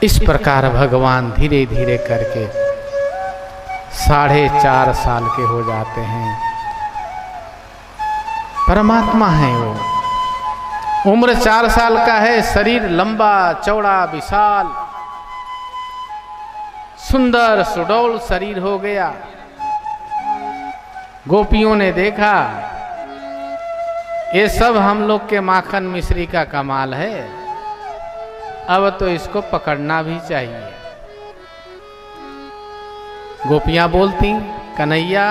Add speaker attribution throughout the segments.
Speaker 1: इस प्रकार भगवान धीरे धीरे करके 4.5 साल के हो जाते हैं। परमात्मा है वो। उम्र 4 साल का है, शरीर लंबा चौड़ा विशाल सुंदर सुडौल शरीर हो गया। गोपियों ने देखा ये सब हम लोग के माखन मिश्री का कमाल है, अब तो इसको पकड़ना भी चाहिए। गोपियां बोलती, कन्हैया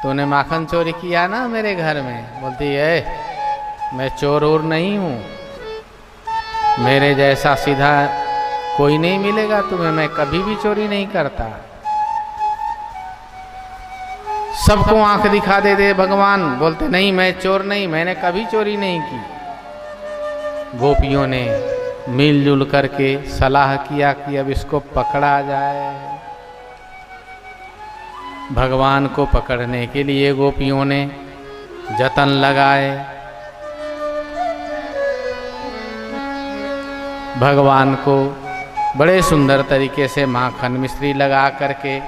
Speaker 1: तूने माखन चोरी किया ना मेरे घर में। बोलती है मैं चोर और नहीं हूं, मेरे जैसा सीधा कोई नहीं मिलेगा तुम्हें, मैं कभी भी चोरी नहीं करता। सबको आंख दिखा दे भगवान। बोलते नहीं मैं चोर नहीं, मैंने कभी चोरी नहीं की। गोपियों ने मिलजुल करके सलाह किया कि अब इसको पकड़ा जाए। भगवान को पकड़ने के लिए गोपियों ने जतन लगाए। भगवान को बड़े सुंदर तरीके से माखन मिश्री लगा करके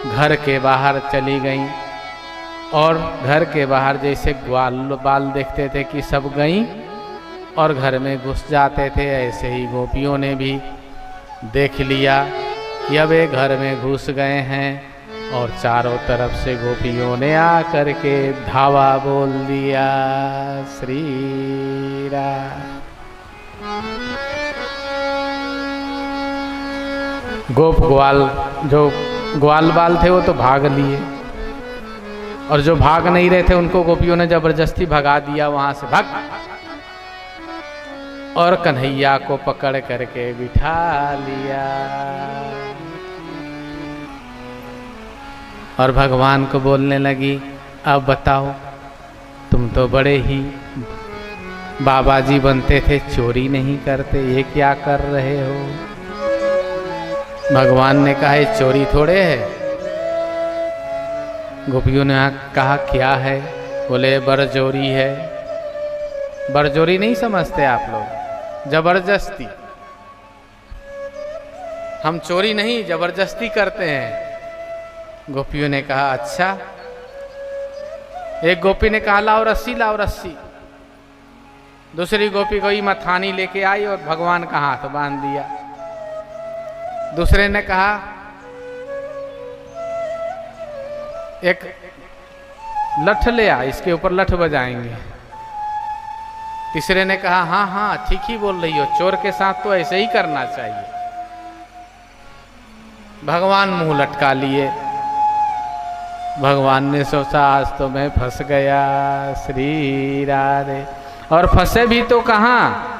Speaker 1: घर के बाहर चली गईं, और घर के बाहर जैसे ग्वाल बाल देखते थे कि सब गईं और घर में घुस जाते थे, ऐसे ही गोपियों ने भी देख लिया कि अब ये घर में घुस गए हैं। और चारों तरफ से गोपियों ने आकर के धावा बोल दिया, श्री राम। गोप ग्वाल जो ग्वाल बाल थे वो तो भाग लिए, और जो भाग नहीं रहे थे उनको गोपियों ने जबरदस्ती भगा दिया वहां से, भाग। और कन्हैया को पकड़ करके बिठा लिया और भगवान को बोलने लगी, अब बताओ तुम तो बड़े ही बाबा जी बनते थे, चोरी नहीं करते, ये क्या कर रहे हो। भगवान ने कहा ये चोरी थोड़े है। गोपियों ने कहा क्या है। बोले बरजोरी है। बरजोरी नहीं समझते आप लोग, जबरदस्ती। हम चोरी नहीं जबरदस्ती करते हैं। गोपियों ने कहा अच्छा। एक गोपी ने कहा लाओ रस्सी, लाओ रस्सी। दूसरी गोपी कोई मथानी लेके आई और भगवान का हाथ बांध दिया। दूसरे ने कहा एक लठ ले आ, इसके ऊपर लठ बजाएंगे। तीसरे ने कहा हाँ हाँ ठीक ही बोल रही हो, चोर के साथ तो ऐसे ही करना चाहिए। भगवान मुंह लटका लिए। भगवान ने सोचा आज तो मैं फंस गया, श्री राधे। और फंसे भी तो कहाँ,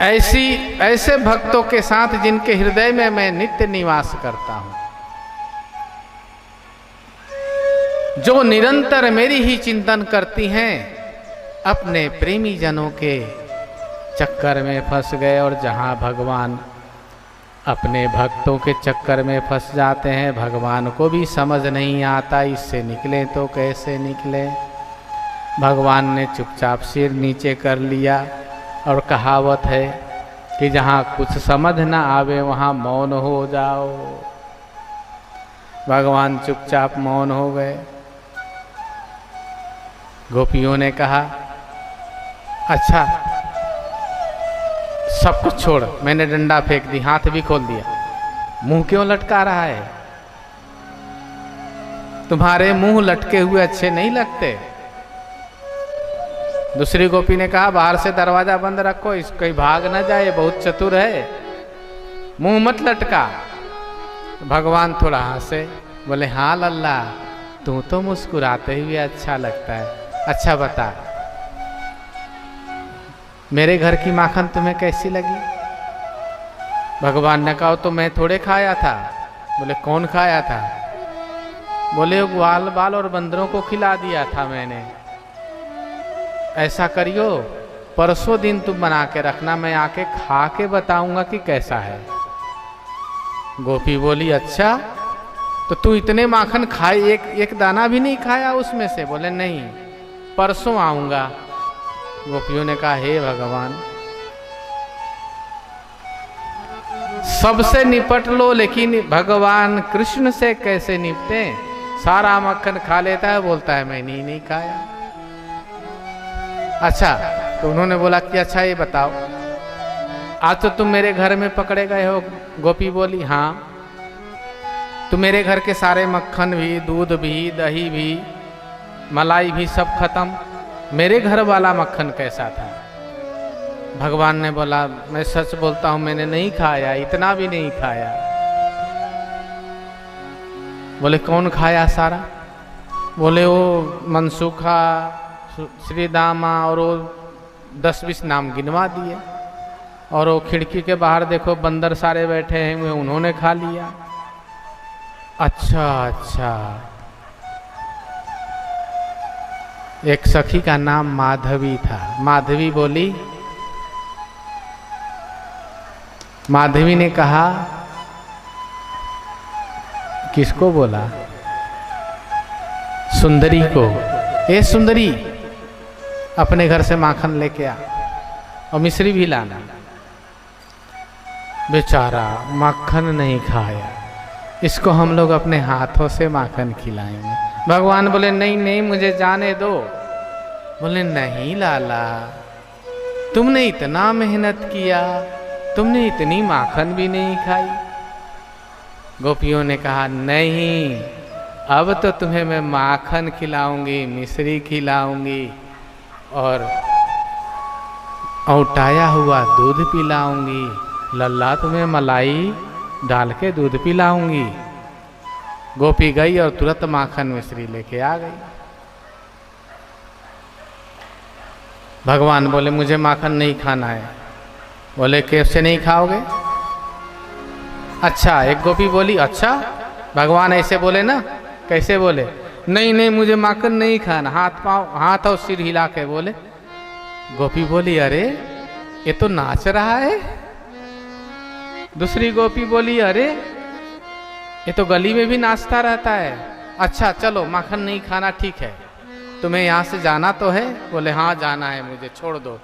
Speaker 1: ऐसे भक्तों के साथ जिनके हृदय में मैं नित्य निवास करता हूं, जो निरंतर मेरी ही चिंतन करती हैं, अपने प्रेमी जनों के चक्कर में फंस गए। और जहां भगवान अपने भक्तों के चक्कर में फंस जाते हैं, भगवान को भी समझ नहीं आता इससे निकले तो कैसे निकले। भगवान ने चुपचाप सिर नीचे कर लिया। और कहावत है कि जहाँ कुछ समझ ना आवे वहाँ मौन हो जाओ। भगवान चुपचाप मौन हो गए। गोपियों ने कहा अच्छा सब कुछ छोड़। मैंने डंडा फेंक दी, हाथ भी खोल दिया। मुंह क्यों लटका रहा है? तुम्हारे मुंह लटके हुए अच्छे नहीं लगते। दूसरी गोपी ने कहा बाहर से दरवाजा बंद रखो, इसको कहीं भाग ना जाए, बहुत चतुर है, मुंह मत लटका। भगवान थोड़ा हंसे, बोले हाँ लल्ला तू तो मुस्कुराते हुए अच्छा लगता है। अच्छा बता मेरे घर की माखन तुम्हें कैसी लगी? भगवान ने कहा तो मैं थोड़े खाया था। बोले कौन खाया था? बोले ग्वाल बाल और बंदरों को खिला दिया था मैंने। ऐसा करियो परसों दिन तुम बना के रखना, मैं आके खा के बताऊंगा कि कैसा है। गोपी बोली अच्छा तो तू इतने माखन खाए, एक दाना भी नहीं खाया उसमें से? बोले नहीं परसों आऊंगा। गोपियों ने कहा हे भगवान सबसे निपट लो, लेकिन भगवान कृष्ण से कैसे निपटे? सारा मक्खन खा लेता है, बोलता है मैंने ही नहीं खाया। अच्छा, तो उन्होंने बोला कि अच्छा ये बताओ, आज तो तुम मेरे घर में पकड़े गए हो। गोपी बोली हाँ। तो मेरे घर के सारे मक्खन भी, दूध भी, दही भी, मलाई भी सब खत्म, मेरे घर वाला मक्खन कैसा था? भगवान ने बोला मैं सच बोलता हूं, मैंने नहीं खाया, इतना भी नहीं खाया। बोले कौन खाया सारा? बोले वो मनसुखा, श्रीदामा और वो 10-20 नाम गिनवा दिए। और वो खिड़की के बाहर देखो बंदर सारे बैठे हैं, उन्होंने खा लिया। अच्छा अच्छा। एक सखी का नाम माधवी था। माधवी बोली, माधवी ने कहा, किसको बोला? सुंदरी को, ए सुंदरी अपने घर से माखन लेके आ और मिश्री भी लाना। बेचारा माखन नहीं खाया, इसको हम लोग अपने हाथों से माखन खिलाएंगे। भगवान बोले नहीं नहीं, मुझे जाने दो। बोले नहीं लाला, तुमने इतना मेहनत किया, तुमने इतनी माखन भी नहीं खाई। गोपियों ने कहा नहीं, अब तो तुम्हें मैं माखन खिलाऊंगी, मिश्री खिलाऊंगी और औटाया हुआ दूध पिलाऊंगी। लल्ला तुम्हें मलाई डाल के दूध पिलाऊंगी। गोपी गई और तुरंत माखन मिश्री लेके आ गई। भगवान बोले मुझे माखन नहीं खाना है। बोले कैसे नहीं खाओगे? अच्छा, एक गोपी बोली अच्छा, भगवान ऐसे बोले ना? कैसे बोले? नहीं नहीं, मुझे माखन नहीं खाना। हाथ और सिर हिला के बोले। गोपी बोली अरे ये तो नाच रहा है। दूसरी गोपी बोली अरे ये तो गली में भी नाचता रहता है। अच्छा चलो, माखन नहीं खाना ठीक है, तुम्हें यहाँ से जाना तो है? बोले हाँ जाना है मुझे, छोड़ दो।